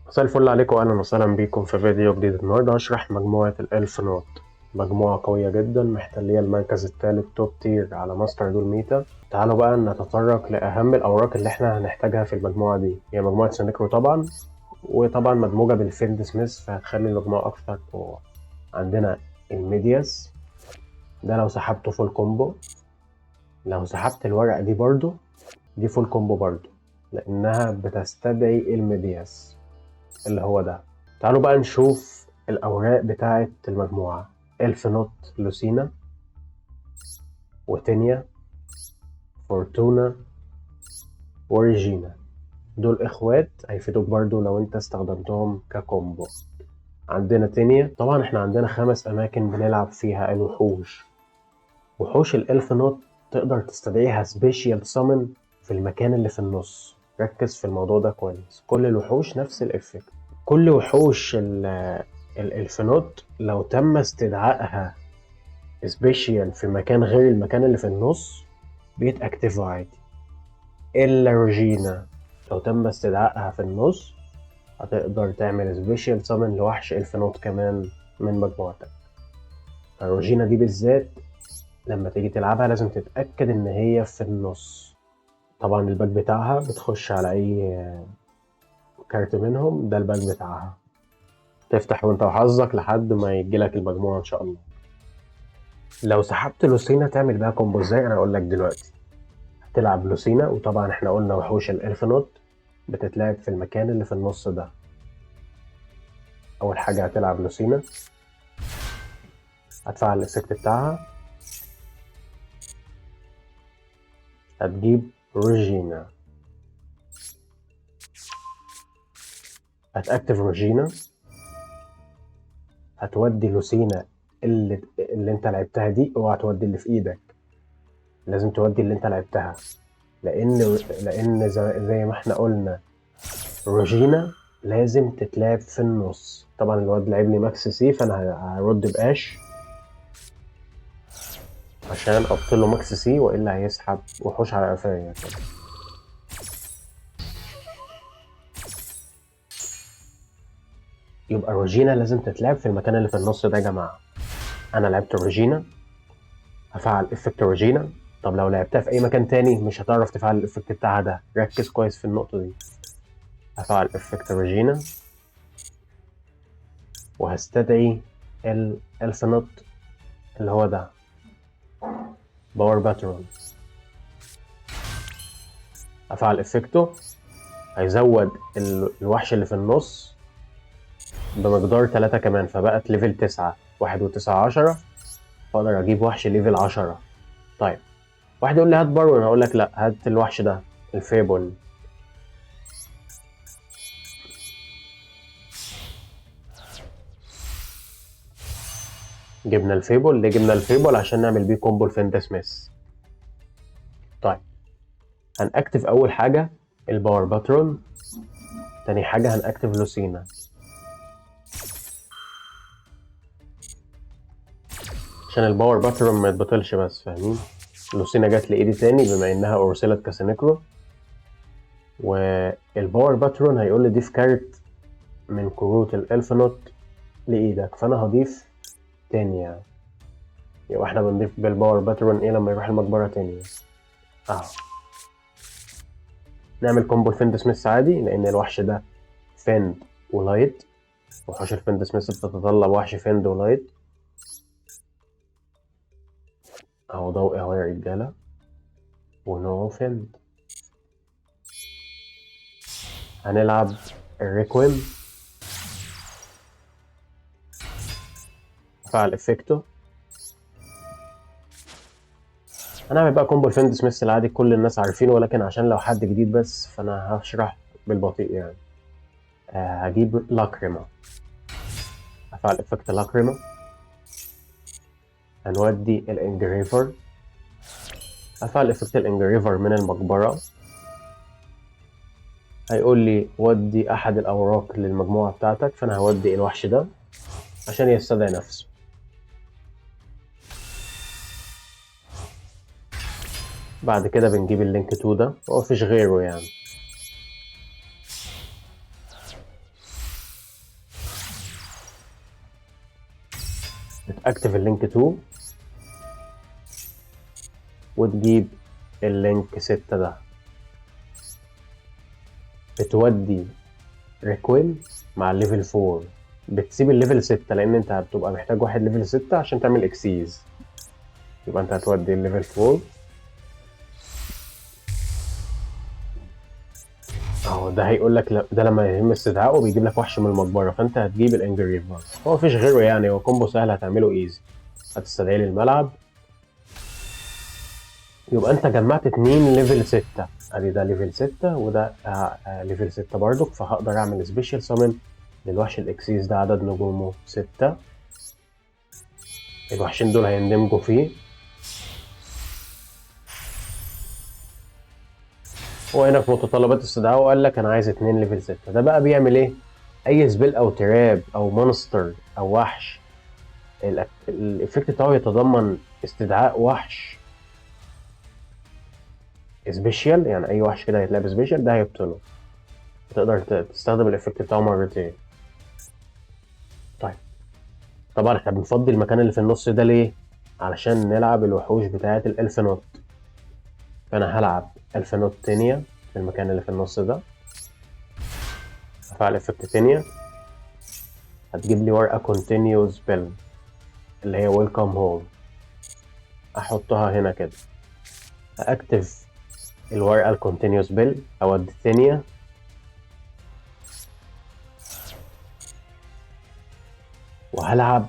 مساء الفل عليكم واهلا وسهلا بيكم في فيديو جديد. النهارده هشرح مجموعة الألف نوت. مجموعة قوية جدا محتلية المركز الثالث توب تير على ماستر دول ميتا. تعالوا بقى نتطرق لأهم الأوراق اللي احنا هنحتاجها في المجموعة دي. هي مجموعة سينكرو طبعا، وطبعا مدموجة بالفيلد سميث فهتخلي المجموعة أكثر قوة. عندنا الميدياس، ده لو سحبته فول كومبو. لو سحبت الورقة دي برضو، دي فول كومبو برضو، لأنها بتستدعي الميدياس اللي هو ده. تعالوا بقى نشوف الأوراق بتاعة المجموعة. إلف نوت لوسينا، وتينيا، فورتونا، وريجينا. دول إخوات هيفيدوك برضو لو أنت استخدمتهم ككومبو. عندنا تينيا، طبعا احنا عندنا 5 أماكن بنلعب فيها الوحوش. وحوش الإلف نوت تقدر تستدعيها سبيشيال سامن في المكان اللي في النص. ركز في الموضوع ده كويس، كل الوحوش نفس الإفكت. كل وحوش الإلف نوت لو تم استدعائها سبيشيال في مكان غير المكان اللي في النص بيتأكتفوا عادي، إلا روجينا لو تم استدعائها في النص هتقدر تعمل سبيشيال سامن لوحش إلف نوت كمان من مجموعتك. روجينا دي بالذات لما تيجي تلعبها لازم تتأكد إن هي في النص. طبعا الباك بتاعها بتخش على أي كارت منهم، ده الباك بتاعها، تفتح وانت وحظك لحد ما يجيلك المجموعة إن شاء الله. لو سحبت لوسينا تعمل بيها كومبو ازاي؟ أنا أقول لك دلوقتي. تلعب لوسينا، وطبعا احنا قلنا وحوش الإلف نوت بتتلعب في المكان اللي في النص ده. أول حاجة هتلعب لوسينا، هتفعل الإفكت بتاعها، هتجيب روجينا، هتأكتف روجينا، هتودي لوسينا اللي انت لعبتها دي. اوعى تودي اللي في ايدك، لازم تودي اللي انت لعبتها، لأن زي ما احنا قلنا روجينا لازم تتلعب في النص. طبعا الواد لعب لي ماكس سي فانا هرد باش عشان ابطله ماكس سي، والا هيسحب وحوش على قفايا كده. يبقى روجينا لازم تتلعب في المكان اللي في النص ده يا جماعه. انا لعبت روجينا، هفعل افكت روجينا. طب لو لعبتها في اي مكان تاني مش هتعرف تفعل الافكت بتاعها ده، ركز كويس في النقطه دي. هفعل افكت روجينا وهستدعي الالف نوت اللي هو ده، باور باترون. هفعل افكته، هيزود الوحش اللي في النص بمقدار 3 كمان، فبقت ليفل 9. 1 و9 10، فاقدر اجيب وحش ليفل 10. طيب واحد يقول لي هات بارون، هقول لك لا، هات الوحش ده الفيبل. جبنا الفيبل. ليه جبنا الفيبل؟ عشان نعمل بيه كومبو الفيندا سميث. طيب هنأكتف اول حاجه الباور باترون، تاني حاجه هنأكتف لوسينا. عشان الباور باترون ما يتبطلش بس، فاهمين؟ لوسينا جت لايدي تاني بما انها اورسلت كاسينيكرو، والباور باترون هيقول لي ضيف كارت من كروت الالف نوت لايدك، فانا هضيف تانية. يبقى احنا بنضيف بالباور باترون ايه لما يروح المقبرة تانية اهو. نعمل كومبو الفيند سميث عادي، لان الوحش ده فيند ولايت، وحوش الفيند سميث بتتطلب وحش فيند ولايت. اهو ضوء اهو يا رجالة، ونوعه فيند. هنلعب الريكويم، فعل افكتو. هنعمل بقى كومبو الفيند سميث العادي كل الناس عارفينه، ولكن عشان لو حد جديد بس فانا هشرح بالبطيء يعني. هجيب لاكريما، هفعل افكت لاكريما، هنودي الانجريفر، هفعل افكت الانجريفر من المقبرة. هيقول لي ودي احد الاوراق للمجموعة بتاعتك، فانا هودي الوحش ده عشان يستدعي نفسه. بعد كده بنجيب اللينك 2 ده، هو مفيش غيره يعني. بتاكتف اللينك 2 وتجيب اللينك 6 ده، بتودي ريكويل مع الليفل 4، بتسيب الليفل 6 لان انت هتبقى محتاج واحد ليفل 6 عشان تعمل اكسيز، يبقى انت هتودي الليفل 4 اهو. ده هيقول لك ده لما يتم استدعائه بيجيب لك وحش من المقبره، فانت هتجيب الانجريفر. هو مفيش غيره يعني، هو كومبو سهل هتعمله ايزي. هتستدعي لي الملعب، يبقى انت جمعت 2 ليفل 6. ادي ده ليفل 6 وده ليفل 6 برضك، فهقدر اعمل سبيشال سامن للوحش الاكسيس ده، عدد نجومه 6. الوحشين دول هيندمجوا فيه. هو هنا في متطلبات استدعائه قال لك انا عايز 2 ليفل 6. ده بقى بيعمل ايه؟ اي سبيل او تراب او مونستر او وحش الافكت بتاعه يتضمن استدعاء وحش سبيشال، يعني اي وحش كده هيتلعب سبيشال ده هيبطله، تقدر تستخدم الافكت بتاعه مرتين. طيب طبعا احنا بنفضي المكان اللي في النص ده ليه؟ علشان نلعب الوحوش بتاعه الالف نوت. فانا هلعب الف نوت تانية في المكان اللي في النص ده، هفعل افكت تانية، هتجيب لي ورقه كونتينيوس بيل اللي هي ويلكم هوم، احطها هنا كده، هاكتف الورقه الكونتينيوس بيل، اودي الثانيه، وهلعب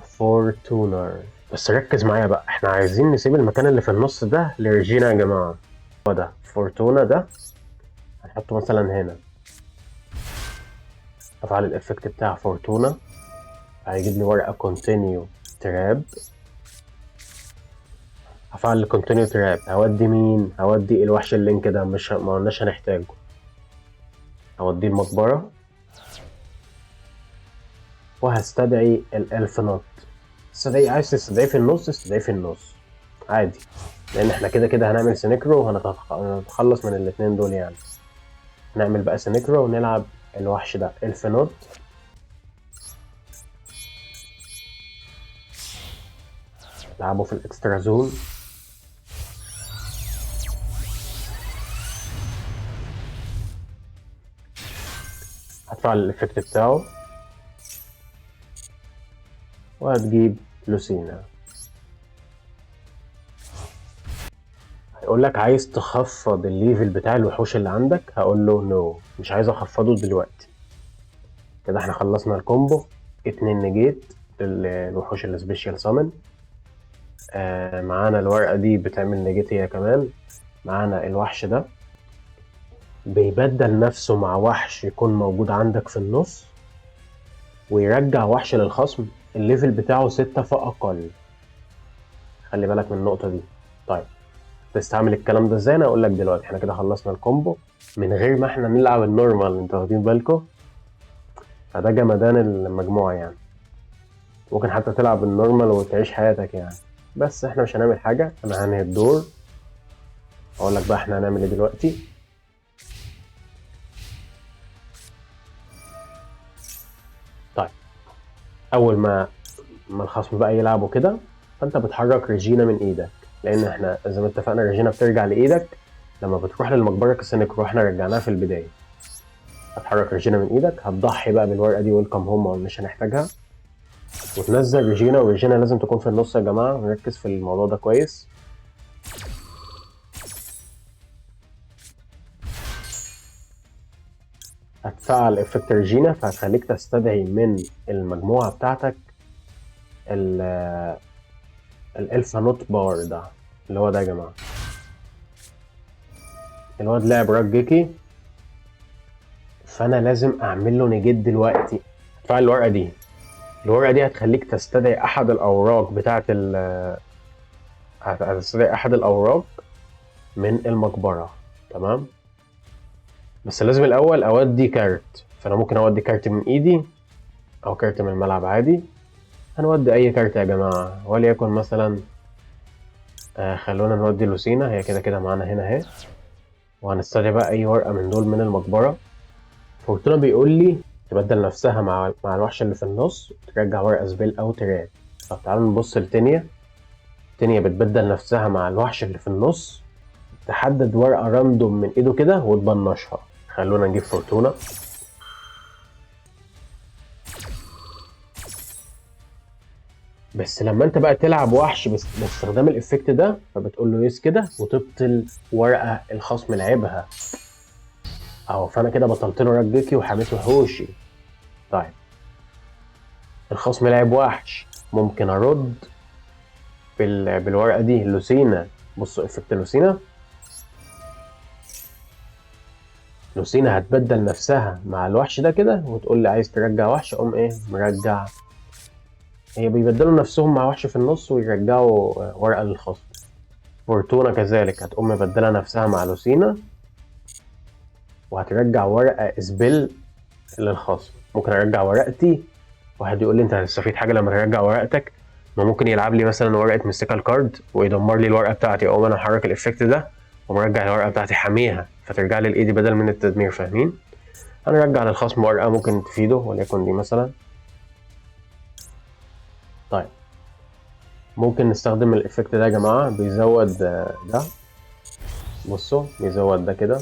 فورتونر. بس ركز معايا بقى، احنا عايزين نسيب المكان اللي في النص ده لريجينا يا جماعه. هو ده فورتونا ده هنحطه مثلا هنا، افعل الافكت بتاع فورتونا، هيجيب لي ورقه كونتينيو تراب، هفعل الكونتينيو تراب، هودي مين؟ هودي الوحش اللينك ده، مش ما قلناش هنحتاجه، هوديه المقبره، وهستدعي الالف نوت. عايز تستدعيه في النص استدعيه في النص عادي، لان احنا كده كده هنعمل سينكرو وهنتخلص من الاتنين دول يعني. نعمل بقى سينكرو ونلعب الوحش ده الف نوت، نلعبه في الاكسترا زون، هتفعل الافكت بتاعه وهتجيب لوسينا. هيقول لك عايز تخفض الليفل بتاع الوحوش اللي عندك، هقول له نو، مش عايز اخفضه دلوقتي. كده احنا خلصنا الكومبو. 2 نجيت للوحوش السبيشال سامن. معانا الورقة دي بتعمل نجيت هي كمان. معانا الوحش ده بيبدل نفسه مع وحش يكون موجود عندك في النص، ويرجع وحش للخصم الليفل بتاعه 6 فأقل. خلي بالك من النقطة دي. طيب تستعمل الكلام ده ازاي؟ انا اقول لك دلوقتي. احنا كده خلصنا الكومبو من غير ما احنا نلعب النورمال، انتوا واخدين بالكم؟ فده جمدان المجموعة يعني. ممكن حتى تلعب النورمال وتعيش حياتك يعني، بس احنا مش هنعمل حاجة. انا هنهي الدور، اقول لك بقى احنا هنعمل ايه دلوقتي. طيب اول ما الخصم بقى يلعبوا كده، فانت بتحرك ريجينا من ايدك، لان احنا زي ما اتفقنا ريجينا بترجع لايدك لما بتروح للمقبره كسينكرو، احنا رجعناها في البدايه. هتحرك ريجينا من ايدك، هتضحي بقى بالورقه دي ويلكم هوم مش هنحتاجها، وتنزل ريجينا. وريجينا لازم تكون في النص يا جماعه، نركز في الموضوع ده كويس. هتفعل افكت ريجينا، فهتخليك تستدعي من المجموعه بتاعتك الالفا نوت بار ده، اللي هو ده يا جماعه. الواد لعب راك جيكي، فانا لازم اعمل له نجيت دلوقتي. هتفعل الورقه دي. الورقه دي هتخليك تستدعي احد الاوراق بتاعه هتستدعي احد الاوراق من المقبره، تمام؟ بس لازم الاول اودي كارت، فانا ممكن اودي كارت من ايدي او كارت من الملعب عادي. هنودي اي كارت يا جماعه، وليكن مثلا خلونا نودي لوسينا، هي كده كده معانا هنا اهي. وهنستدعي بقى اي ورقه من دول من المقبره. فورتونا بيقول لي تبدل نفسها مع الوحش اللي في النص، وترجع ورقه سبيل او تراب. طب تعالوا نبص لتينيا. تينيا بتبدل نفسها مع الوحش اللي في النص، تحدد ورقة راندوم من ايده كده وتبنشها. خلونا نجيب فورتونا. بس لما انت بقى تلعب وحش باستخدام الافكت ده، فبتقول له يس كده وتبطل ورقة الخصم لعبها اهو. فانا كده بطلت له رجكي وحميت وحوشي. طيب الخصم لعب وحش، ممكن ارد بالورقة دي لوسينا. بصوا افكت لوسينا. لوسينا هتبدل نفسها مع الوحش ده كده وتقول لي عايز ترجع وحش، اقوم ايه مرجع. هي بيبدلوا نفسهم مع وحش في النص ويرجعوا ورقة للخصم. فورتونا كذلك هتقوم مبدلة نفسها مع لوسينا وهترجع ورقة سبيل للخصم. ممكن ارجع ورقتي، واحد يقول لي انت هتستفيد حاجة لما ترجع ورقتك؟ ما ممكن يلعب لي مثلا ورقة ميستيكال كارد ويدمر لي الورقة بتاعتي، اقوم انا محرك الافكت ده ومرجع الورقة بتاعتي حاميها فترجع لي لايدي بدل من التدمير. فاهمين؟ هنرجع للخصم ورقة ممكن تفيده، وليكن دي مثلا. طيب ممكن نستخدم الافكت ده يا جماعة، بيزود ده. بصوا بيزود ده كده.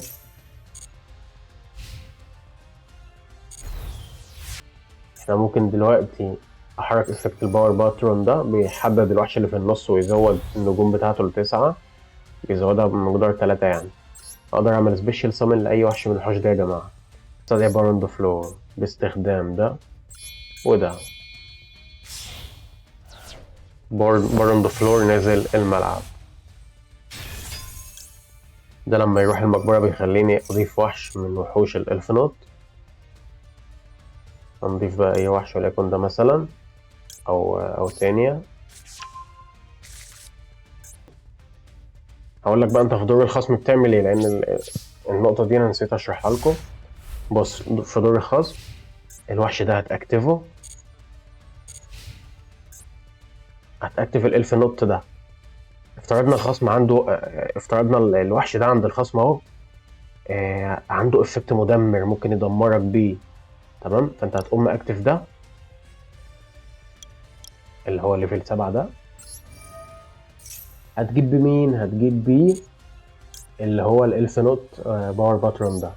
احنا ممكن دلوقتي احرك افكت الباور باترون ده، بيحدد الوحش اللي في النص ويزود النجوم بتاعته ل9، بيزودها بمقدار 3 يعني. اقدر اعمل سبيشال سامن لاي وحش من الوحوش ده يا جماعة. استدعي بارون دو فلور باستخدام ده وده. بارون دو فلور نازل الملعب. ده لما يروح المقبرة بيخليني اضيف وحش من وحوش الالف نوت. هنضيف بقى اي وحش وليكن ده مثلا، او تانية. هقول لك بقى انت في دور الخصم بتعمل ايه، لان النقطة دي انا نسيت اشرحها لكم. بص في دور الخصم الوحش ده هتاكتفه، هتاكتف الالف نوت ده. افترضنا الخصم عنده افترضنا الوحش ده عند الخصم اهو، عنده افكت مدمر ممكن يدمرك بيه. تمام، فانت هتقوم اكتف ده اللي هو ليفل 7 ده. هتجيب بمين؟ هتجيب بيه اللي هو الالف نوت باور باترون ده.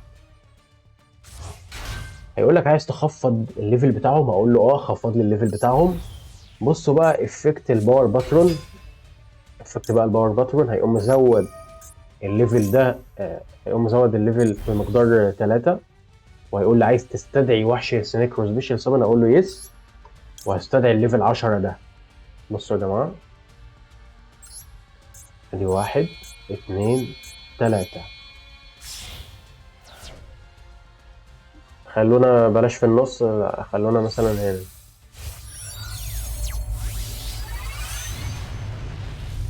هيقول لك عايز تخفض الليفل بتاعهم، هقول له اه خفض لي الليفل بتاعهم. بصوا بقى افكت الباور باترون. افكت بقى الباور باترون هيقوم مزود الليفل ده، هيقوم مزود الليفل بمقدار 3، وهيقول لي عايز تستدعي وحش سنيكرو سبيشال سامن، اقول له يس، وهستدعي الليفل 10 ده. بصوا يا جماعه، ادي 1 2 3. خلونا بلاش في النص، خلونا مثلا هنا.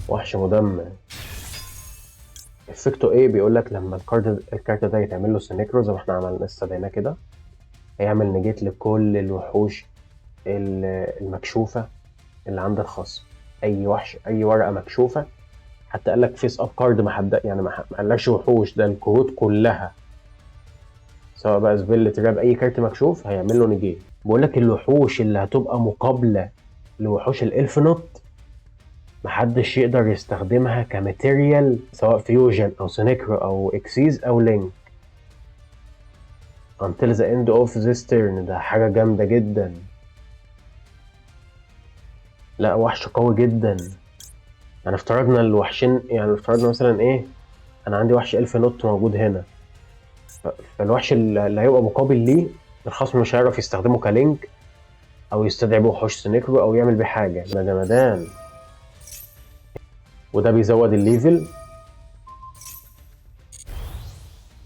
وحش مدمر. افكته ايه؟ بيقول لك لما الكارت ده يتعمل له سنيكرو زي ما احنا عملنا استدعيناه كده، هيعمل نيجيت لكل الوحوش المكشوفه اللي عند الخصم. اي وحش، اي ورقه مكشوفه، حتى قال لك فيس اب كارد يعني ما قالكش وحوش، ده الكروت كلها سواء بقى سبيل تراب اي كارت مكشوف هيعمل له نيجيت. بقول لك الوحوش اللي هتبقى مقابله لوحوش الالف نوت محدش يقدر يستخدمها كماتيريال، سواء فيوجن او سينيكرو او اكسيز او لينك until the end of this turn. ده حاجه جامده جدا. لا وحش قوي جدا. يعني افترضنا الوحشين، يعني افترضنا مثلا ايه، انا عندي وحش الف نوت موجود هنا، فالوحش اللي هيبقى مقابل ليه الخصم مش هيعرف يستخدمه كلينك او يستدعي بيه وحوش سنيكرو او يعمل بيه حاجه. ده جمدان. وده بيزود الليفل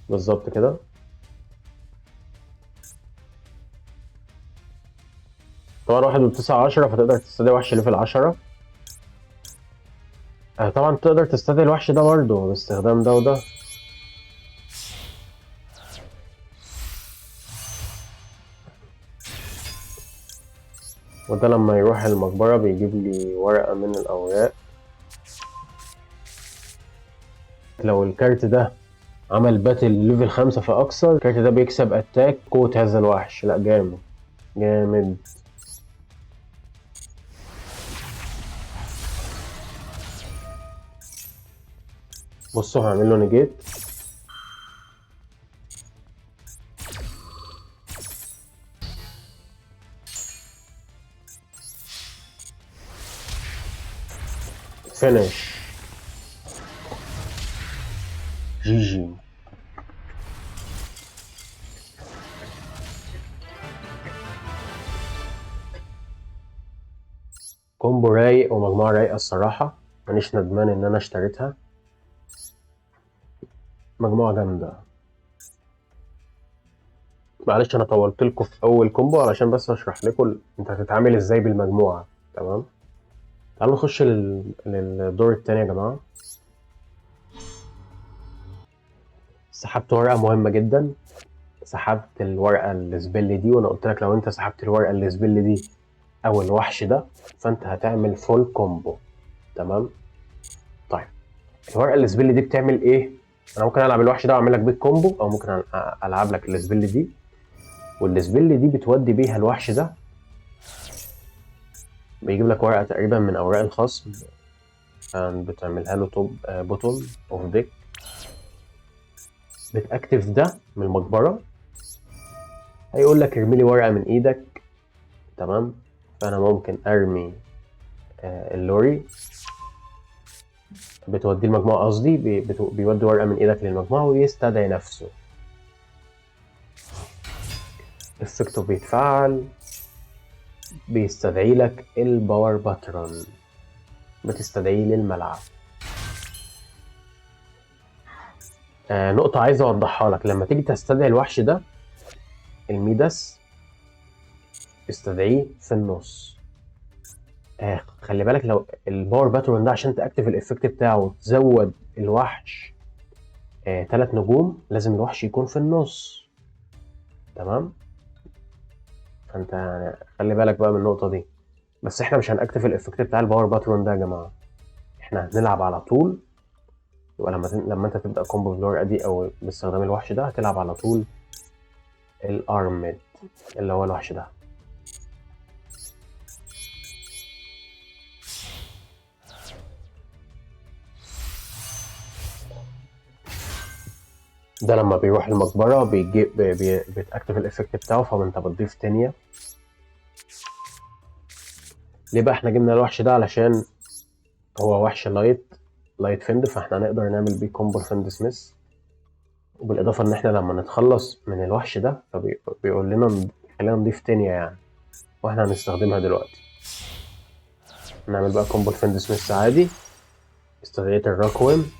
بالظبط كده. طبعا 1 و9 10، فتقدر تستدعي وحش ليفل 10. طبعا تقدر تستدعي الوحش ده برضه باستخدام ده وده. وده لما يروح المقبرة بيجيب لي ورقة من الأوراق. لو الكارت ده عمل باتل ليفل 5 فأكثر، الكارت ده بيكسب أتاك قوة هذا الوحش. لا جامد جامد. بصوا هعمل له نيجيت. فينيش. جي جي. كومبو رايق ومجموعة رايقة الصراحة، مانيش ندمان إن أنا اشتريتها. مجموعة جامدة. معلش أنا طولت لكم في أول كومبو علشان بس أشرح لكم أنت هتتعامل إزاي بالمجموعة. تمام. تعالوا نخش للدور التاني يا جماعة. سحبت ورقة مهمة جدا. سحبت الورقة السبيل دي، وأنا قلت لك لو أنت سحبت الورقة السبيل دي أو الوحش ده فأنت هتعمل فول كومبو. تمام. طيب الورقة السبيل دي بتعمل إيه؟ أنا ممكن ألعب الوحش ده وأعمل لك بيه كومبو، أو ممكن ألعب لك السبيل دي، والسبيل دي بتودي بيها الوحش ده. بيجيب لك ورقة تقريبا من أوراق الخصم، بتعملها له توب بوتون اوف ديك. بتأكتف ده من المقبرة، هيقول لك ارمي لي ورقة من ايدك. تمام. فأنا ممكن أرمي اللوري، بتودي المجموعة، قصدي بيودي ورقة من ايدك للمجموعة ويستدعي نفسه. افكتو بيتفعل، بيستدعي لك الباور باترون، بتستدعيه للملعب. نقطة عايز أوضحها لك، لما تيجي تستدعي الوحش ده الميداس استدعيه في النص. خلي بالك لو الباور باترون ده عشان تأكتف الإفكت بتاعه وتزود الوحش 3 نجوم لازم الوحش يكون في النص. تمام. فأنت يعني خلي بالك بقى من النقطة دي. بس احنا مش هنأكتف الإفكت بتاع الباور باترون ده يا جماعة، احنا هنلعب على طول. يبقى لما انت تبدأ كومبو بالورقة دي أو باستخدام الوحش ده هتلعب على طول الأرمد اللي هو الوحش ده. ده لما بيروح المقبرة بيتأكتف الإفكت بتاعه، فانت بتضيف تانية. ليه بقى احنا جبنا الوحش ده؟ علشان هو وحش لايت فند، فاحنا نقدر نعمل بيه كومبو فند سميث. وبالإضافة إن احنا لما نتخلص من الوحش ده فبيقول لنا خلينا نضيف تانية يعني، واحنا هنستخدمها دلوقتي. نعمل بقى كومبو فند سميث عادي. استدعيت الراكويم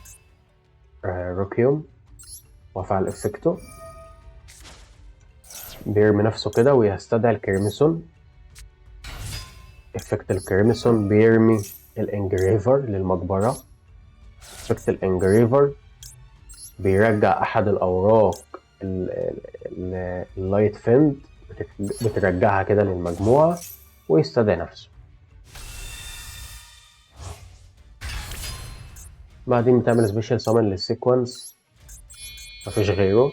روكيوم وافعل افكتو، بيرمي نفسه كده ويستدعي الكريمسون. افكت الكريمسون بيرمي الانجريفر للمقبرة. افكت الانجريفر بيرجع احد الاوراق اللايت فند، بترجعها كده للمجموعة ويستدعي نفسه. بعدين بتعمل سبيشال سامن للسيكونس، مفيش غيره.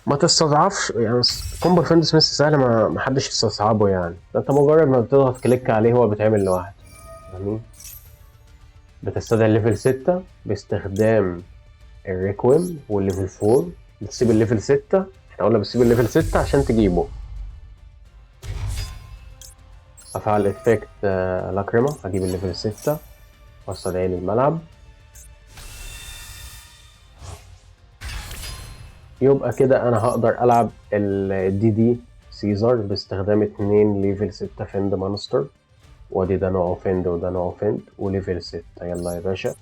ما تستضعفش يعني، كومبو فند سميث سهل، ما حدش يستصعبه يعني. انت مجرد ما بتضغط كليك عليه هو بيتعمل لوحده يعني. بتستدعي الليفل 6 باستخدام الريكويم، والليفل 4 بتسيب الليفل 6. احنا قلنا بتسيب الليفل 6 عشان تجيبه. افعل افكت لاكريما، اجيب الليفل 6 واستدعيه للملعب. يبقى كده انا هقدر العب الدي سيزر باستخدام 2 ليفل 6 فند مانستر، وادي ده نوعه فند وده نوعه فند وليفل 6. يلا يا باشا.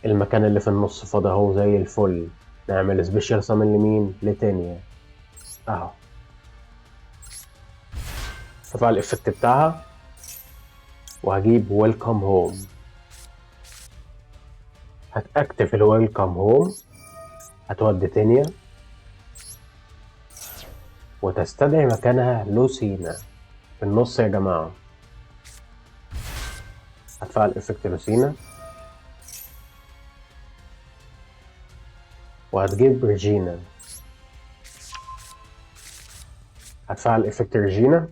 المكان اللي في النص فاضي اهو زي الفل. نعمل سبيشال سامن لمين؟ لتانية اهو. افعل الافكت بتاعها وهجيب ويلكم هوم. هتأكتف الويلكم هوم، هتودي تانية وتستدعي مكانها لوسينا في النص يا جماعة. هتفعل افكت لوسينا وهتجيب ريجينا. هتفعل افكت ريجينا.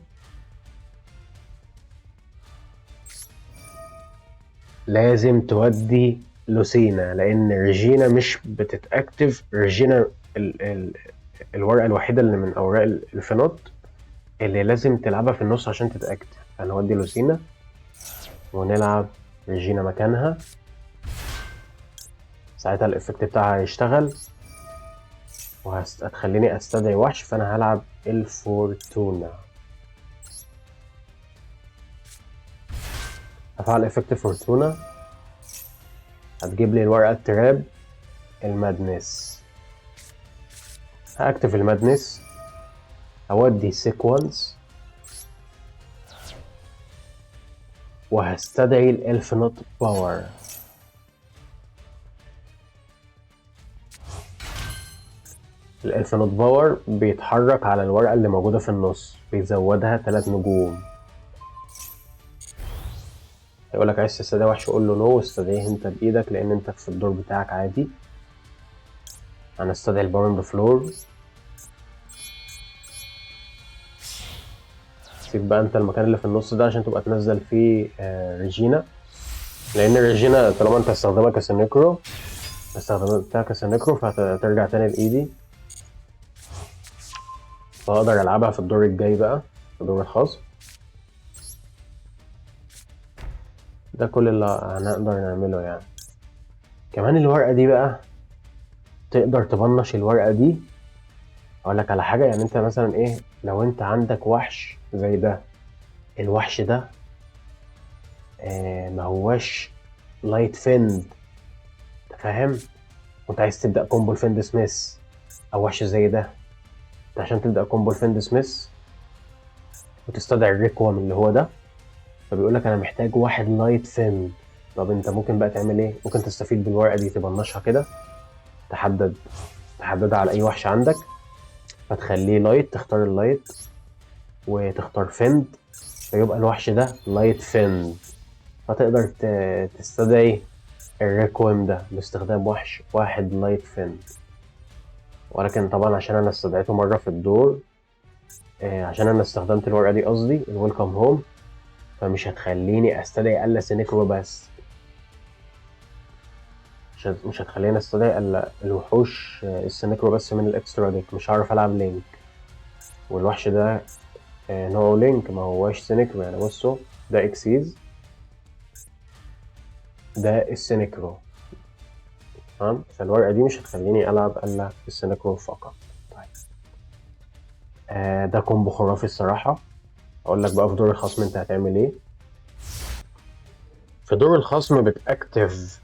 لازم تودي لوسينا لان ريجينا مش بتتاكتف. ريجينا الورقه الوحيده اللي من اوراق الفينوت اللي لازم تلعبها في النص عشان تتاكتف. هنودي لوسينا ونلعب ريجينا مكانها، ساعتها الافكت بتاعها هيشتغل وهتخليني استدعي وحش. فانا هلعب الفورتونا، هفعل افكت فورتونا، هتجيب لي الورقه التراب المادنس. هاكتف المادنس، هودي سيكونس وهستدعي الالفينوت باور. الالفينوت باور بيتحرك على الورقة اللي موجودة في النص، بيزودها 3 نجوم. هيقولك عايز تستدعي وحش، قول له نو، استدعيه انت بايدك لان انت في الدور بتاعك عادي. هنستدعي البارن بفلور. سيب بقى انت المكان اللي في النص ده عشان تبقى تنزل فيه ريجينا، لان ريجينا طالما انت هستخدمها كسينكرو، استخدمتها كسينكرو فهترجع تاني لايدي، فاقدر العبها في الدور الجاي بقى في الدور الخاص. ده كل اللي هنقدر نعمله يعني. كمان الورقة دي بقى تقدر تبنش الورقة دي. اقولك على حاجة، يعني انت مثلا ايه، لو انت عندك وحش زي ده، الوحش ده ما هواش لايت فيند، انت فاهم، وانت عايز تبدأ كومبو الفيند سميث او وحش زي ده، انت عشان تبدأ كومبو الفيند سميث وتستدعي الريكوام اللي هو ده، فبيقولك انا محتاج واحد لايت فيند. طب انت ممكن بقى تعمل ايه؟ ممكن تستفيد بالورقة دي، تبنشها كده، تحددها على اي وحش عندك، فتخليه لايت، تختار اللايت وتختار فيند، فيبقى الوحش ده لايت فيند، فتقدر تستدعي الريكويم ده باستخدام وحش واحد لايت فيند. ولكن طبعا عشان انا استدعيته مرة في الدور، عشان انا استخدمت الورقة دي، قصدي الويلكم هوم، فمش هتخليني استدعي الا سينيكرو بس، مش هتخليني استدعي الا الوحوش السينيكرو بس من الاكسترا ديك، مش هعرف العب لينك. والوحش ده نوعه لينك، ما هواش سينيكرو يعني. بصوا ده اكسيز، ده السينيكرو، تمام. فالورقة دي مش هتخليني العب الا السينيكرو فقط. طيب ده كومبو خرافي الصراحة. اقول لك بقى في دور الخصم انت هتعمل ايه. في دور الخصم بتاكتف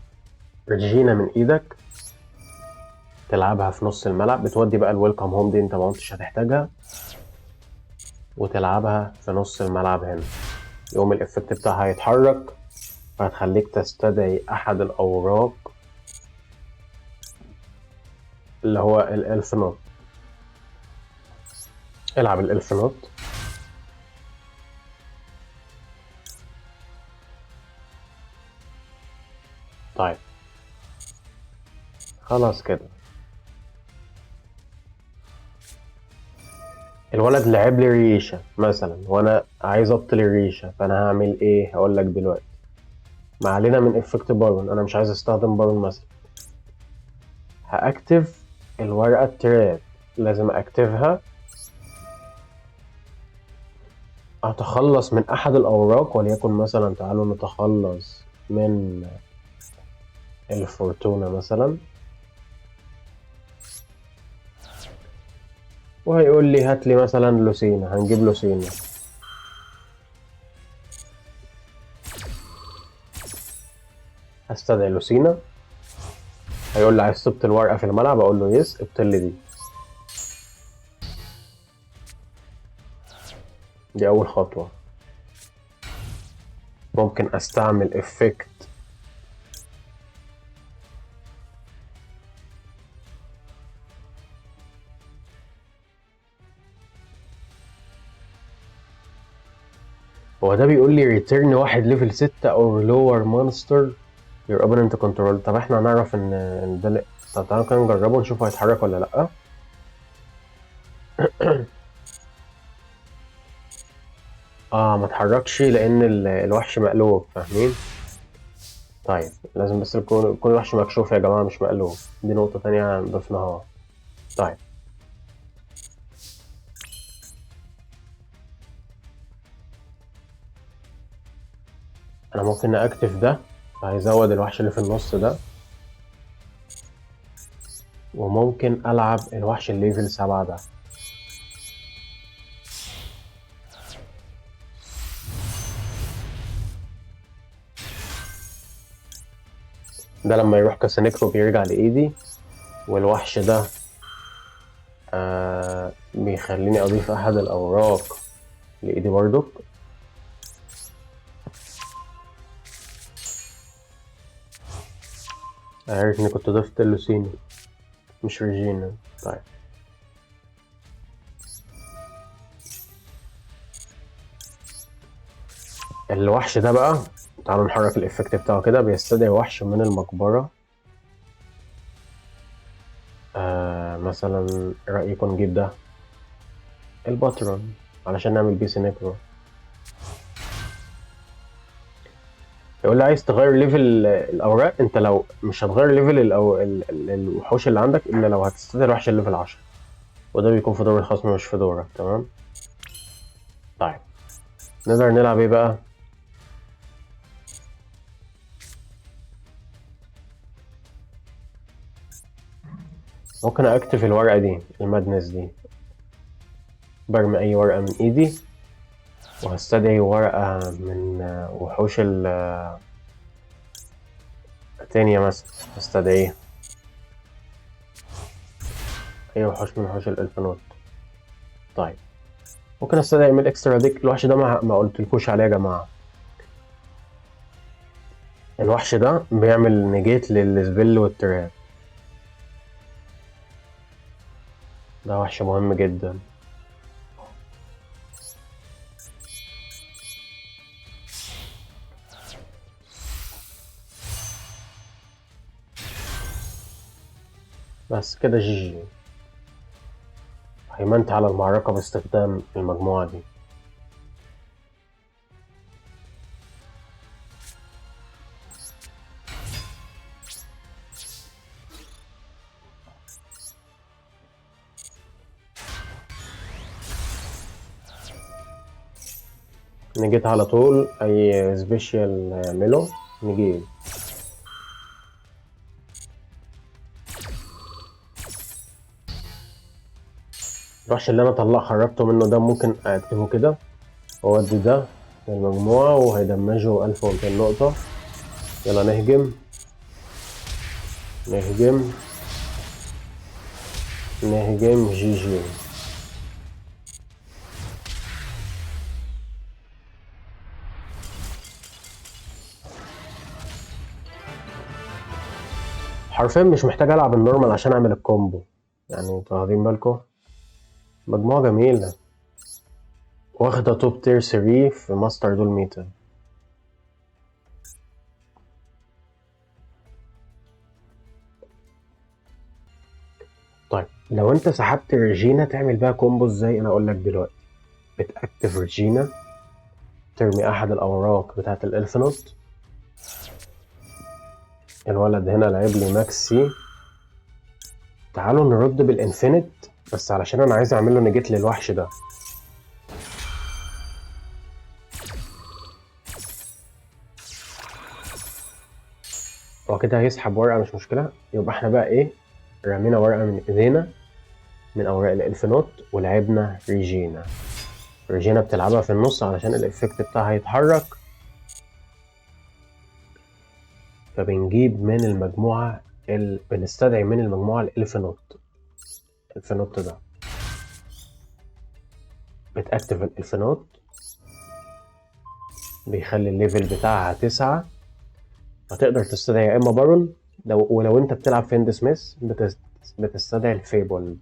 ريجينا من ايدك، تلعبها في نص الملعب، بتودي بقى الويلكم هوم دي انت ما كنتش هتحتاجها، وتلعبها في نص الملعب هنا. يقوم الافكت بتاعها هيتحرك، فهتخليك تستدعي احد الاوراق اللي هو الالف نوت. العب الالف نوت. طيب خلاص كده. الولد لعب لي ريشة مثلا وانا عايز ابطل الريشة، فانا هعمل ايه؟ هقول لك دلوقتي. ما علينا من افكت بارون، انا مش عايز استخدم بارون مثلا، هاكتف الورقة التراب، لازم اكتفها، اتخلص من احد الاوراق، وليكن مثلا تعالوا نتخلص من الفورتونا مثلا، وهيقول لي هات لي مثلا لوسينا، هنجيب لوسينا. هستدعي لوسينا، هيقول لي عايز تبطل ورقة في الملعب، اقول له يس، ابطل لي دي. دي اول خطوة. ممكن استعمل افكت هو ده بيقول لي ريتيرن واحد ليفل 6 او لور مونستر your opponent control. طب احنا هنعرف ان ده طب تعالوا كده نجربه نشوف هيتحرك ولا لا. ما اتحركش لان الوحش مقلوب، فاهمين؟ طيب لازم بس يكون الوحش مكشوف يا جماعة مش مقلوب، دي نقطة تانية ضفناها. طيب انا ممكن اكتف ده، هيزود الوحش اللي في النص ده، وممكن العب الوحش الليفل 7 ده. ده لما يروح كاسانيكرو بيرجع لايدي، والوحش ده بيخليني اضيف احد الاوراق لايدي برضك. عارف اني كنت ضفت لوسيني مش ريجينا. طيب الوحش ده بقى تعالوا نحرك الإفكت بتاعه كده، بيستدعي وحش من المقبرة. مثلا رأيكم نجيب ده الباترون علشان نعمل بيه سينيكرو. يقول لي عايز تغير ليفل الأوراق، أنت لو مش هتغير ليفل الوحوش اللي عندك إلا لو هتستدعي الوحش الليفل 10، وده بيكون في دور الخصم مش في دورك. تمام. طيب نقدر نلعب ايه بقى؟ ممكن اكتف الورقة دي، المادنس دي، برمي اي ورقة من ايدي وهستدعي ورقة من وحوش التانية مثلا، هستدعيه اي وحوش من وحوش الالف نوت. طيب ممكن استدعي من الاكسترا ديك. الوحش ده ما قلتلكوش عليه يا جماعة. الوحش ده بيعمل نيجيت للسبيل والتراب، ده وحش مهم جدا. بس كده جي جي، هيمنت على المعركة باستخدام المجموعة دي. نجيت على طول اي سبيشال يعمله نجيب. الوحش اللي انا خرجته منه ده ممكن اكتبه كده واودي ده للمجموعة وهيدمجه 1200 نقطة. يلا نهجم نهجم نهجم، جي جي. حرفيا مش محتاج العب النورمال عشان اعمل الكومبو، يعني انتوا واخدين بالكم؟ مجموعة جميلة واخدة توب تير 3 في ماستر دول ميتا. طيب لو انت سحبت ريجينا تعمل بقى كومبو ازاي؟ انا اقول لك دلوقتي. بتاكتف ريجينا، ترمي احد الاوراق بتاعه الالف نوت. الولد هنا لعب لي ماكسي. تعالوا نرد بالانفينيت بس علشان انا عايز اعمل له نيجيت للوحش ده. هو كده هيسحب ورقه مش مشكله، يبقى احنا بقى ايه، رمينا ورقه من ايدينا من اوراق الالف نوت ولعبنا ريجينا. ريجينا بتلعبها في النص علشان الافكت بتاعها يتحرك، فبنجيب من المجموعه بنستدعي من المجموعه الالف نوت. الالف نوت ده بتاكتف الالف نوت، بيخلي الليفل بتاعها 9. هتقدر تستدعي يا اما بارون ولو انت بتلعب فيند سميث بتستدعي الفيبولد.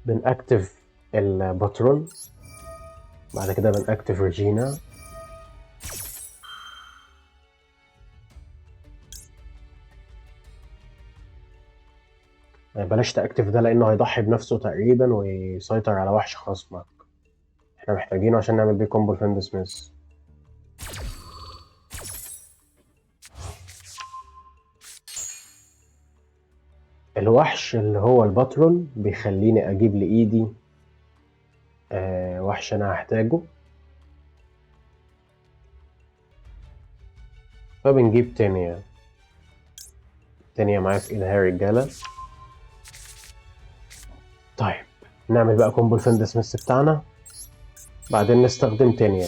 بنأكتف الباترون، بعد كده بنأكتف ريجينا، بلاش تأكتف ده لأنه هيضحي بنفسه تقريبا ويسيطر على وحش خصمك. احنا محتاجينه عشان نعمل بيه كومبو الفند سميث. الوحش اللي هو الباترون بيخليني أجيب لإيدي وحش أنا هحتاجه، فبنجيب تانية معايا في إيدها رجالة. طيب نعمل بقى كومبو الفند سميث بتاعنا، بعدين نستخدم تانية.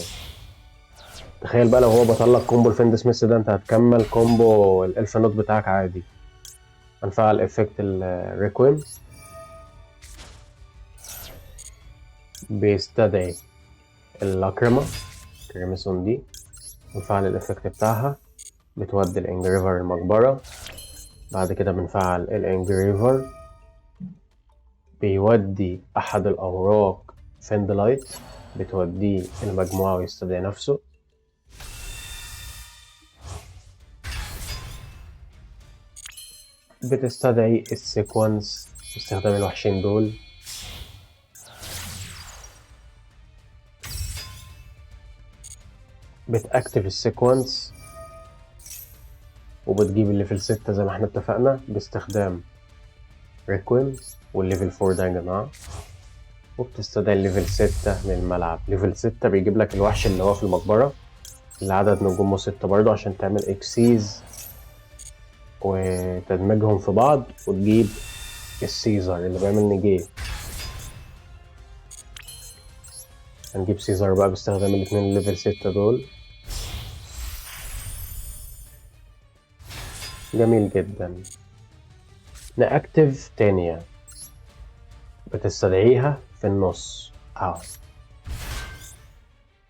تخيل بقى لو هو بطلق كومبو الفند سميث ده، انت هتكمل كومبو الالف نوت بتاعك عادي. هنفعل افكت الريكويم، بيستدعي اللاكريما كريمسون دي، نفعل الافكت بتاعها، بتودي الانجريفر المقبرة. بعد كده بنفعل الانجريفر، بيودي احد الاوراق فندلايت، بتوديه المجموعة ويستدعي نفسه. بتستدعي السيكونس باستخدام الوحشين دول. بتأكتف السيكونس وبتجيب الليفل 6 زي ما احنا اتفقنا باستخدام ريكويم، والليفل 4 ده يا جماعة، وبتستدعي الليفل 6 من الملعب. ليفل 6 بيجيب لك الوحش اللي هو في المقبرة اللي عدد نجومه 6 برضه، عشان تعمل اكسيز وتدمجهم في بعض وتجيب السيزر اللي بيعمل نيجيت. هنجيب سيزر بقى باستخدام الاتنين الليفل 6 دول. جميل جدا. نأكتف تانية، بتستدعيها في النص اهو،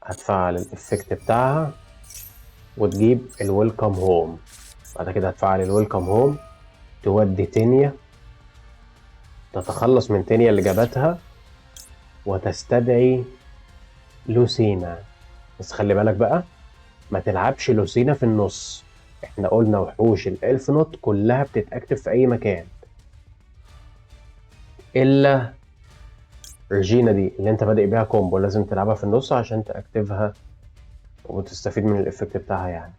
هتفعل الافكت بتاعها وتجيب الويلكم هوم. بعد كده هتفعل الويلكم هوم، تودي تينيا، تتخلص من تينيا اللي جابتها وتستدعي لوسينا. بس خلي بالك بقى ما تلعبش لوسينا في النص، احنا قلنا وحوش الالف نوت كلها بتتأكتف في اي مكان الا ريجينا دي اللي انت بادئ بيها كومبو، لازم تلعبها في النص عشان تأكتفها وتستفيد من الافكت بتاعها يعني.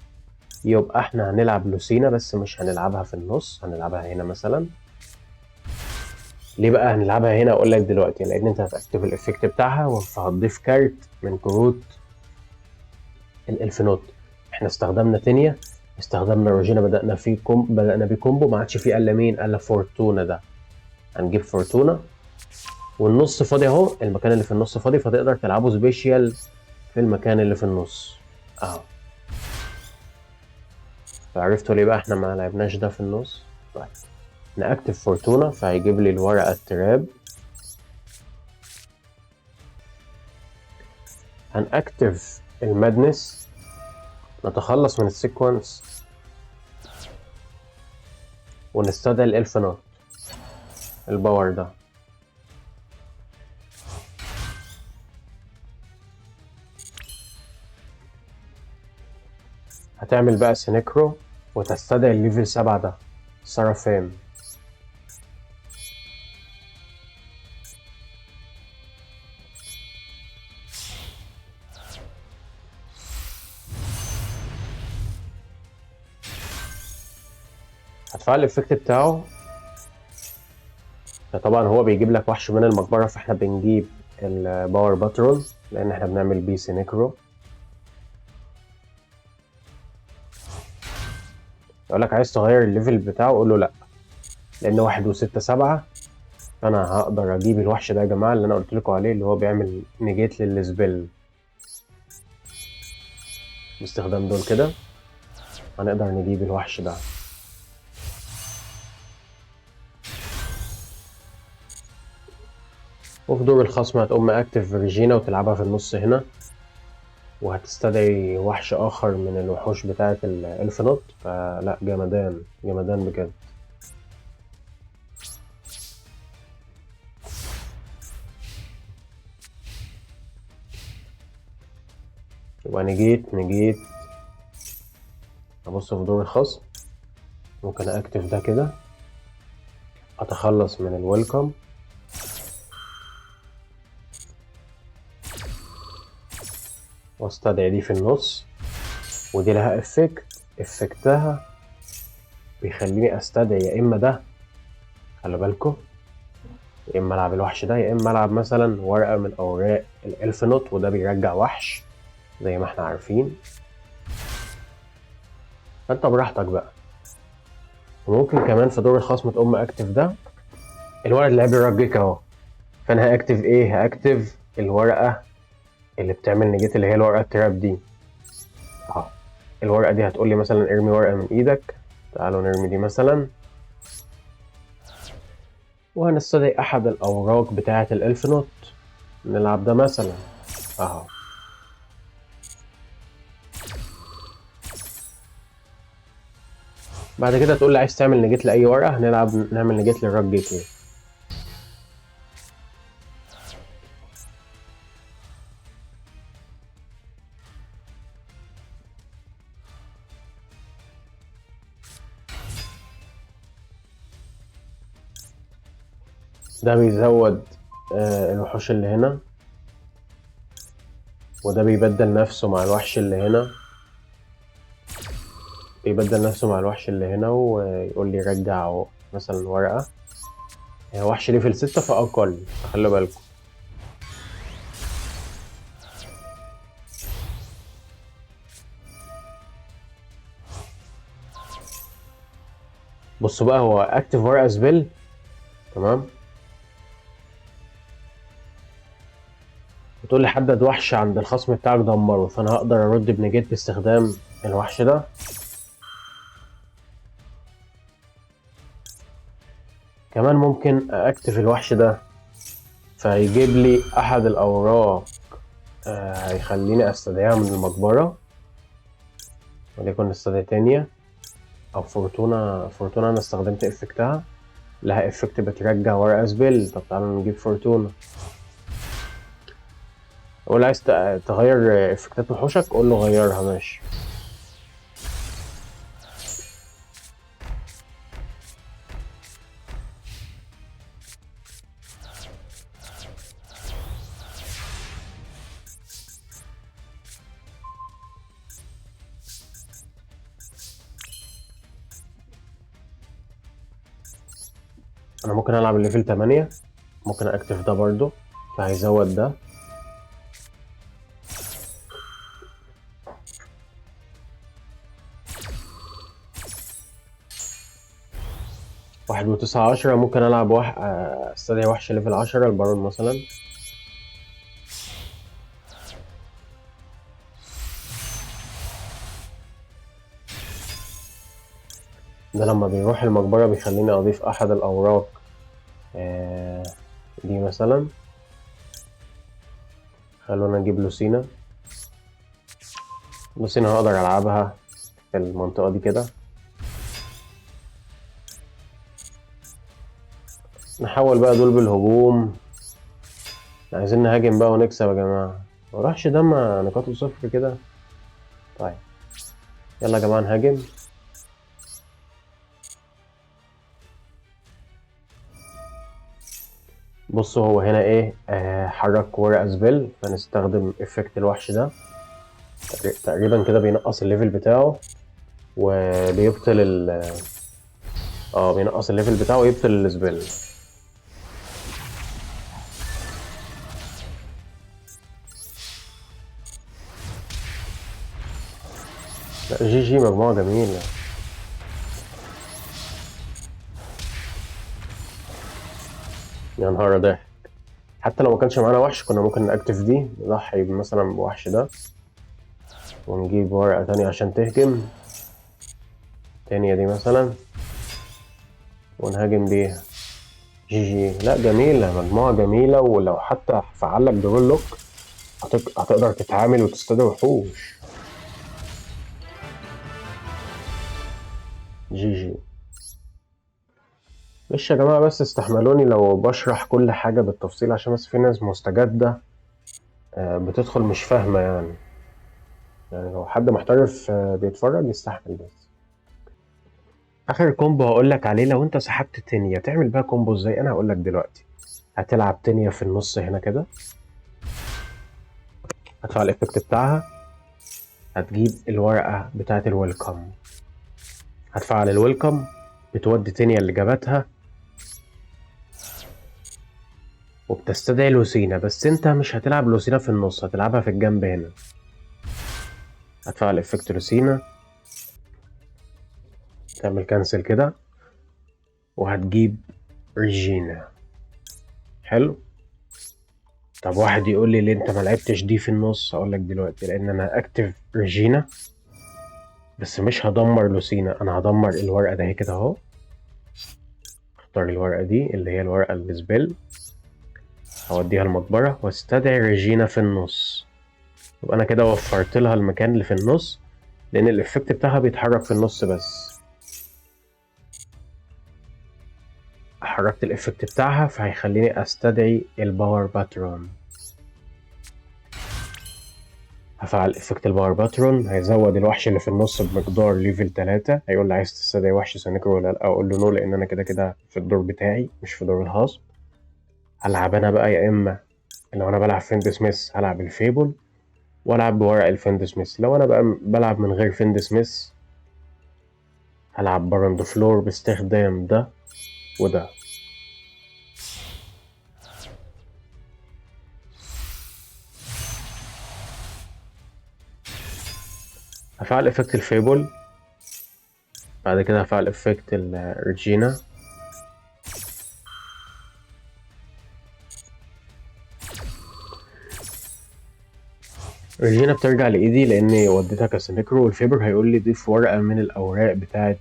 يبقى احنا هنلعب لوسينا بس مش هنلعبها في النص، هنلعبها هنا مثلا. ليه بقى هنلعبها هنا؟ اقول لك دلوقتي. لان انت هتأكتف الافكت بتاعها فهتضيف كارت من كروت الالف نوت. احنا استخدمنا تينيا، استخدمنا روجينا، بدأنا بيه كومبو، ما عادش فيه الا مين؟ الا فورتونا ده. هنجيب فورتونا والنص فاضي اهو، المكان اللي في النص فاضي، فتقدر تلعبه سبيشيال في المكان اللي في النص اهو. فعرفتوا ليه بقى احنا ما لعبناش ده في النص؟ طيب نأكتف فورتونا، فهيجيب لي الورقة التراب. هنأكتف المادنس، نتخلص من السيكونس ونستدعي الالف نوت الباور ده. هتعمل بقى سينكرو وتستدعي الليفل 7 ده سرافيم. هتفعل الافكت بتاعه، طبعا هو بيجيب لك وحش من المقبرة، فاحنا بنجيب الباور باترون لان احنا بنعمل بيه سينكرو. يقول لك عايز تغير الليفل بتاعه، قول له لا، لان 1 و6 7. فانا هقدر اجيب الوحش ده يا جماعه اللي انا قلت لكم عليه، اللي هو بيعمل نيجيت للسبيل. باستخدام دول كده هنقدر نجيب الوحش ده. وفي دور الخصم هتقوم اكتف فيرجينا وتلعبها في النص هنا، وهتستدعي وحش اخر من الوحوش بتاعه الالف نوت. فلا، جمدان جمدان بجد. يبقى نجيت ابص في دور الخصم، ممكن اكتف ده كده. اتخلص من الويلكم، واستدعي دي في النص، ودي لها افكتها بيخليني استدعي يا اما ده، خلي بالكم، يا اما العب الوحش ده، يا اما العب مثلا ورقه من اوراق الالف نوت، وده بيرجع وحش زي ما احنا عارفين. فانت براحتك بقى. وممكن كمان في دور الخصم تقوم اكتف ده، الورقه اللي لعب الرجيك اهو، فانا هاكتف ايه؟ هاكتف الورقه اللي بتعمل نيجيت، اللي هي الورقه التراب دي اهو. الورقه دي هتقول لي مثلا ارمي ورقه من ايدك، تعالوا نرمي دي مثلا، وهنستدعي احد الاوراق بتاعه الالف نوت، نلعب ده مثلا اهو. بعد كده تقول لي عايز تعمل نيجيت لاي ورقه، نعمل نيجيت للرجيك ايه. ده بيزود الوحوش اللي هنا، وده بيبدل نفسه مع الوحش اللي هنا، ويقول لي رجع مثلا ورقة. وحش ليفل 6 فأقل، خلي بالكم. بصوا بقى، هو اكتف ورقة سبيل، تمام، بتقول لي حدد وحش عند الخصم بتاعك دمره، فانا هقدر ارد بنجيت باستخدام الوحش ده. كمان ممكن اكتف الوحش ده فيجيب لي احد الاوراق، هيخليني استدعيها من المقبرة، وليكن استدعي تانية او فورتونا. انا استخدمت افكتها، لها افكت بترجع ورقة سبيل. طب تعالوا نجيب فورتونا، قول عايز تغير افكتات وحوشك، قول له غيرها ماشي. انا ممكن العب الليفل 8، ممكن اكتف ده برضو فهيزود ده. واحد وتسعة 10، ممكن العب استدعي وحش ليفل 10 البارون مثلا. ده لما بيروح المقبرة بيخليني اضيف احد الاوراق دي مثلا. خلونا نجيب لوسينا. هقدر العبها في المنطقة دي كده. نحول بقى دول بالهجوم، عايزين نهاجم بقى ونكسب يا جماعة، مراحش دم نقاطه صفر كده. طيب يلا يا جماعة نهاجم. بصوا هو هنا ايه، حرك ورقة سبيل، فنستخدم افكت الوحش ده. تقريبا كده بينقص الليفل بتاعه وبيبطل بينقص الليفل بتاعه ويبطل السبيل. لا جي جي، مجموعة جميلة. يا نهار ده، حتى لو ما كانش معانا وحش كنا ممكن نأكتف دي، نضحي مثلا بوحش ده ونجيب ورقة تانية عشان تهجم، تانية دي مثلا، ونهاجم بيها. جي جي، لا جميلة، مجموعة جميلة، ولو حتى فعلك دور لوك هتقدر تتعامل وتستدعي وحوش. جي جي. مش يا جماعة بس استحملوني لو بشرح كل حاجة بالتفصيل، عشان بس في ناس مستجدة بتدخل مش فاهمة يعني لو حد محترف بيتفرج يستحمل بس. اخر كومبو هقول لك عليه، لو انت سحبت تينيا تعمل بقى كومبو ازاي، انا هقول لك دلوقتي. هتلعب تينيا في النص هنا كده، هتفعل الافكت بتاعها، هتجيب الورقة بتاعة الويلكم، هتفعل الويلكم، بتودي تينيا اللي جابتها وبتستدعي لوسينا، بس انت مش هتلعب لوسينا في النص، هتلعبها في الجنب هنا. هتفعل افكت لوسينا، تعمل كانسل كده، وهتجيب ريجينا. حلو. طب واحد يقول لي ليه انت ما لعبتش دي في النص، اقول لك دلوقتي لان انا اكتف ريجينا بس مش هدمر لوسينا، انا هدمر الورقه ده كده اهو. اختار الورقه دي اللي هي الورقه السبيل، هوديها المقبره واستدعي ريجينا في النص، يبقى انا كده وفرت لها المكان اللي في النص، لان الافكت بتاعها بيتحرك في النص بس. حركت الافكت بتاعها فهيخليني استدعي الباور باترون. هفعل افكت الباور باترون، هيزود الوحش اللي في النص بمقدار ليفل 3. هيقول لي عايز تستدعي وحش سانكرو ولا لا، اقول له نو لان انا كده كده في الدور بتاعي مش في دور الخاص. هلعب انا بقى، يا اما لو انا بلعب فيند سميث هلعب الفيبل والعب بورق الفيند سميث، لو انا بقى بلعب من غير فيند سميث هلعب باراند فلور باستخدام ده وده. هفعل افكت الفيبل، بعد كده هفعل افكت الريجينا. ريجينا بترجع لايدي لاني وديتها كسنكرو، والفيبر هيقول لي ضيف ورقه من الاوراق بتاعه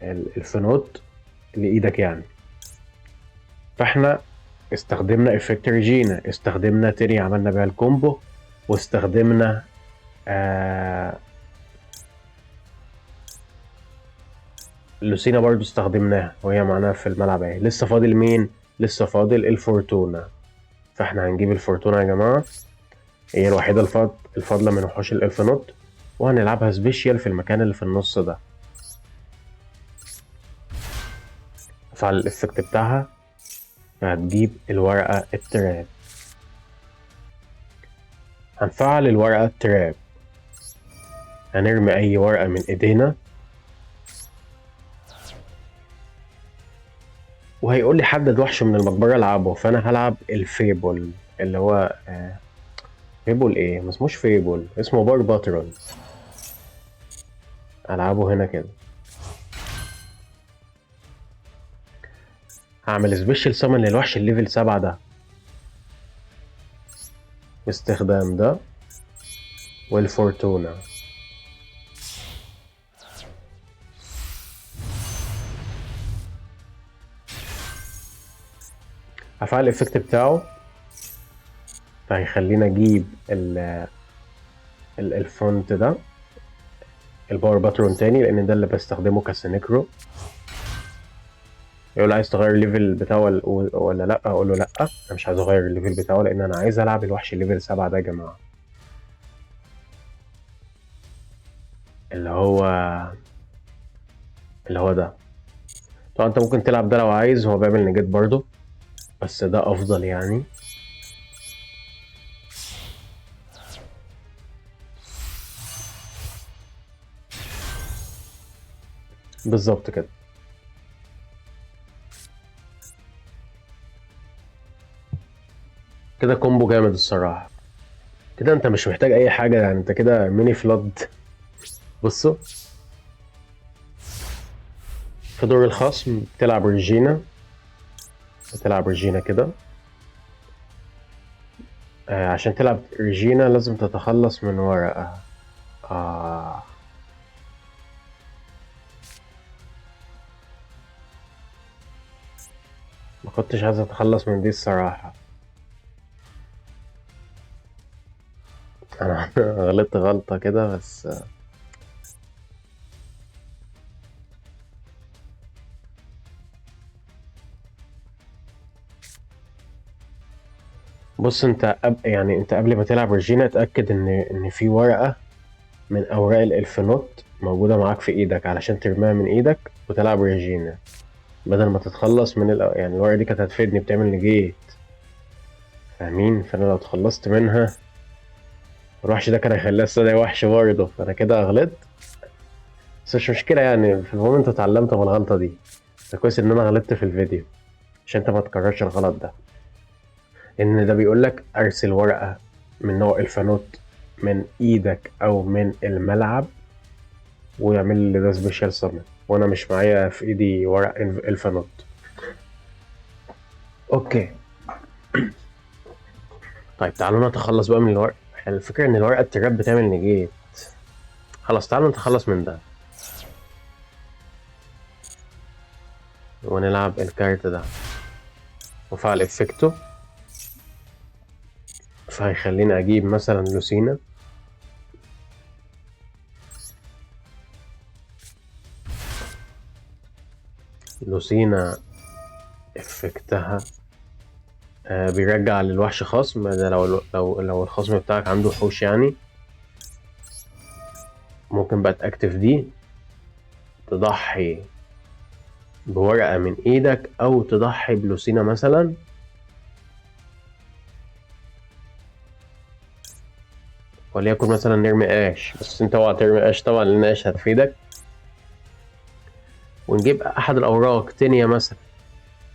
الفنوت لايدك يعني. فاحنا استخدمنا افكت ريجينا، استخدمنا تيري عملنا بيها الكومبو، واستخدمنا لوسينا برضو استخدمناها وهي معانا في الملعب اهي. لسه فاضل مين؟ لسه فاضل الفورتونا. فاحنا هنجيب الفورتونا يا جماعه، هي الوحيده الفاضله من وحوش الالف نوت، وهنلعبها سبيشيال في المكان اللي في النص ده. افعل الافكت بتاعها، فهتجيب الورقه التراب. هنفعل الورقه التراب، هنرمي اي ورقه من ايدينا، وهيقول لي حدد وحش من المقبره العبه، فانا هلعب الفيبل اللي هو فيبل ايه، ما اسموش فيبل، اسمه بار باترون. العبه هنا كده. هعمل سبيشال سامن للوحش الليفل 7 ده باستخدام ده والفورتونا. هفعل الافكت بتاعه، فهيخلينا اجيب الفونت ده الباور باترون تاني لان ده اللي بستخدمه كسنكرو. يقول عايز تغير الليفل بتاعه ولا لا، اقول له لا انا مش عايز اغير الليفل بتاعه لان انا عايز العب الوحش الليفل 7 ده يا جماعه، اللي هو ده. طبعا انت ممكن تلعب ده لو عايز، هو بيعمل نجات برضه بس ده افضل يعني. بالظبط كده. كده كومبو جامد الصراحه، كده انت مش محتاج اي حاجه يعني، انت كده ميني فلود. بصوا في دور الخصم بتلعب ريجينا، بتلعب ريجينا كده. عشان تلعب ريجينا لازم تتخلص من ورقة. ما كنتش عايز اتخلص من دي الصراحة. انا غلطت غلطة كده بس. بص انت يعني انت قبل ما تلعب ريجينا اتأكد ان في ورقة من اوراق الالفينوت موجودة معاك في ايدك علشان ترميها من ايدك وتلعب ريجينا، بدل ما تتخلص من يعني الورقة دي كانت هتفيدني بتعمل نجيت، فاهمين؟ فانا لو اتخلصت منها الوحش ده كان هيخليها السادة وحش برضه، فانا كده غلطت. بس مش مشكلة يعني، في المهم انت اتعلمت من الغلطة دي. ده كويس ان انا غلطت في الفيديو عشان انت ما تكررش الغلط ده، ان ده بيقولك ارسل ورقة من نوع الفانوت من ايدك او من الملعب ويعمل لي ده سبيشال سمن، وانا مش معايا في ايدي ورق الفانوت. اوكي طيب تعالوا نتخلص بقى من الورق. الفكرة ان الورقة التراب بتعمل نجيت. خلاص تعالوا نتخلص من ده ونلعب الكارت ده وفعل افكته، فهيخليني اجيب مثلا لوسينا. لوسينا افكتها بيرجع للوحش خصم، ده لو الخصم بتاعك عنده وحوش يعني. ممكن بقى تاكتف دي، تضحي بورقة من ايدك او تضحي بلوسينا مثلا، وليكن مثلا نرمي اش، بس انت اوعى ترمي اش طبعا لان اش هتفيدك. ونجيب احد الاوراق تينيا مثلا.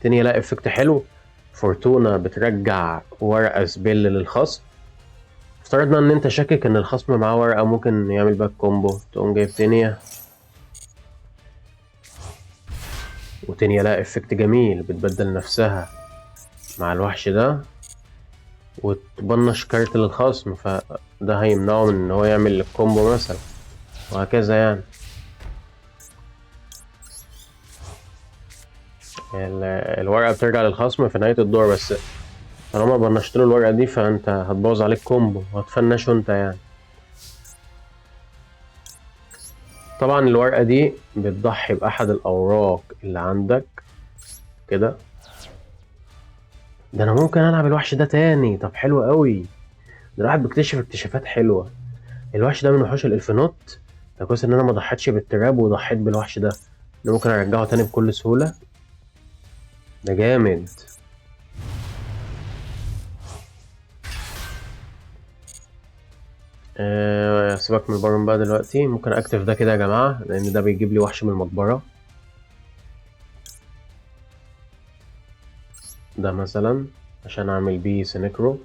تينيا لا افكت حلو، فورتونا بترجع ورقة سبيل للخصم. افترضنا ان انت شاكك ان الخصم معاه ورقة ممكن يعمل باك كومبو، تقوم جايب تينيا. وتينيا لا افكت جميل، بتبدل نفسها مع الوحش ده وتبنش كارت للخصم، فده هيمنعه من ان هو يعمل الكومبو مثلا، وهكذا يعني. الورقة بترجع للخصم في نهاية الدور، بس طالما بنشت له الورقة دي فانت هتبوظ عليك كومبو وهتفنشه انت يعني. طبعا الورقة دي بتضحي بأحد الأوراق اللي عندك كده. ده أنا ممكن ألعب الوحش ده تاني، طب حلو قوي. ده الواحد بيكتشف اكتشافات حلوة. الوحش ده من وحوش الإلفينوت، ده كويس إن أنا ما ضحيتش بالتراب وضحيت بالوحش ده، أنا ممكن أرجعه تاني بكل سهولة. ده جامد. سيبك من البارون بقى دلوقتي. ممكن أكتف ده كده يا جماعة لأن ده بيجيب لي وحش من المقبرة. ده مثلا عشان أعمل بيه سينكرو.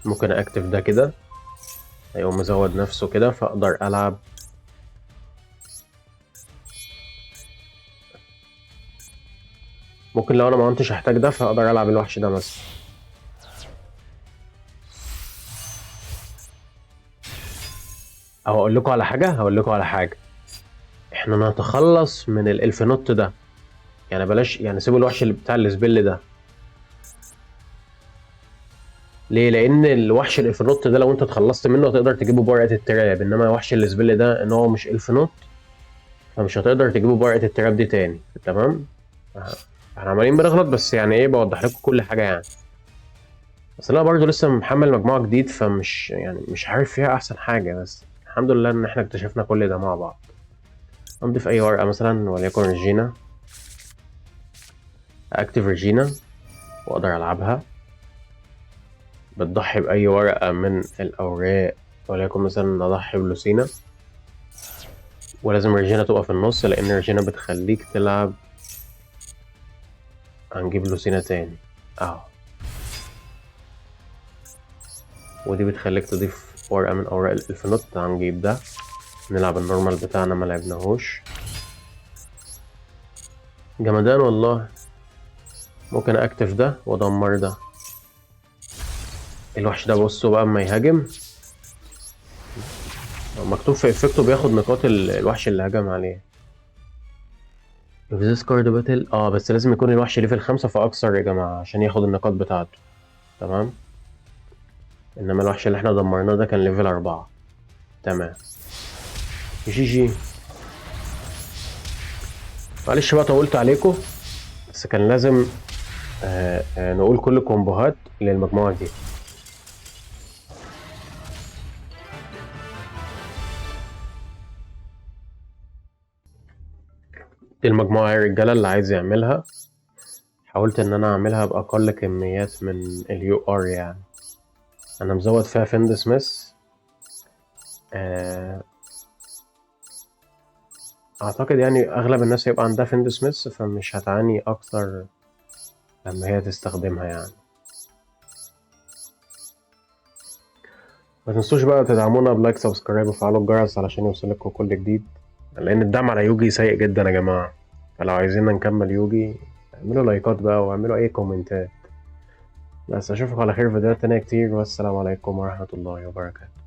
ممكن أكتف ده كده هيقوم مزود نفسه كده، فأقدر ألعب ممكن لو أنا ما كنتش هحتاج ده فأقدر ألعب الوحش ده مثلا. أو هقول لكم على حاجة، إحنا نتخلص من الإلفينوت ده يعني، بلاش يعني، سيبوا الوحش اللي بتاع السبيل ده. ليه؟ لأن الوحش الإلفينوت ده لو أنت اتخلصت منه هتقدر تجيبه بورقة التراب، إنما وحش السبيل ده إن هو مش إلفينوت فمش هتقدر تجيبه بورقة التراب دي تاني. تمام؟ احنا عمالين بنغلط بس يعني ايه، بوضح لكم كل حاجة يعني. بس انا برضو لسه محمل مجموعة جديد فمش يعني مش عارف فيها احسن حاجة، بس الحمد لله ان احنا اكتشفنا كل ده مع بعض. نضيف اي ورقة مثلا وليكن ريجينا، اكتف ريجينا واقدر العبها. بتضحي باي ورقة من الاوراق، وليكن مثلا اضحي بلوسينا، ولازم ريجينا تبقى في النص لان ريجينا بتخليك تلعب. هنجيب لوسينا تاني اهو، ودي بتخليك تضيف ورقة من اوراق الإلفينوت. هنجيب ده نلعب النورمال بتاعنا ما لعبناهوش. جمدان والله. ممكن اكتف ده وادمر ده. الوحش ده بصوا بقى اما يهاجم مكتوب في افكته بياخد نقاط الوحش اللي هجم عليه. في كارد باتل بس لازم يكون الوحش ليفل 5 فاكثر يا جماعه عشان ياخد النقاط بتاعته. تمام. انما الوحش اللي احنا دمرناه ده كان ليفل 4. تمام. جي جي. معلش بقى طولت عليكم، بس كان لازم نقول كل الكومبوهات للمجموعة دي. دي المجموعة يا رجالة اللي عايز يعملها. حاولت ان انا اعملها باقل كميات من اليو ار يعني. انا مزود فيها فيند سميث. اعتقد يعني اغلب الناس هيبقى عندها فيند سميث، فمش هتعاني اكتر لما هي تستخدمها يعني. ما تنسوش بقى تدعمونا بلايك، سبسكرايب، وفعلوا الجرس علشان يوصلكوا كل جديد، لان الدعم على يوجي سيء جدا يا جماعة. فلو عايزيننا نكمل يوجي اعملوا لايكات بقى واعملوا اي كومنتات. بس اشوفكم على خير في فيديوهات تانية كتير، والسلام عليكم ورحمة الله وبركاته.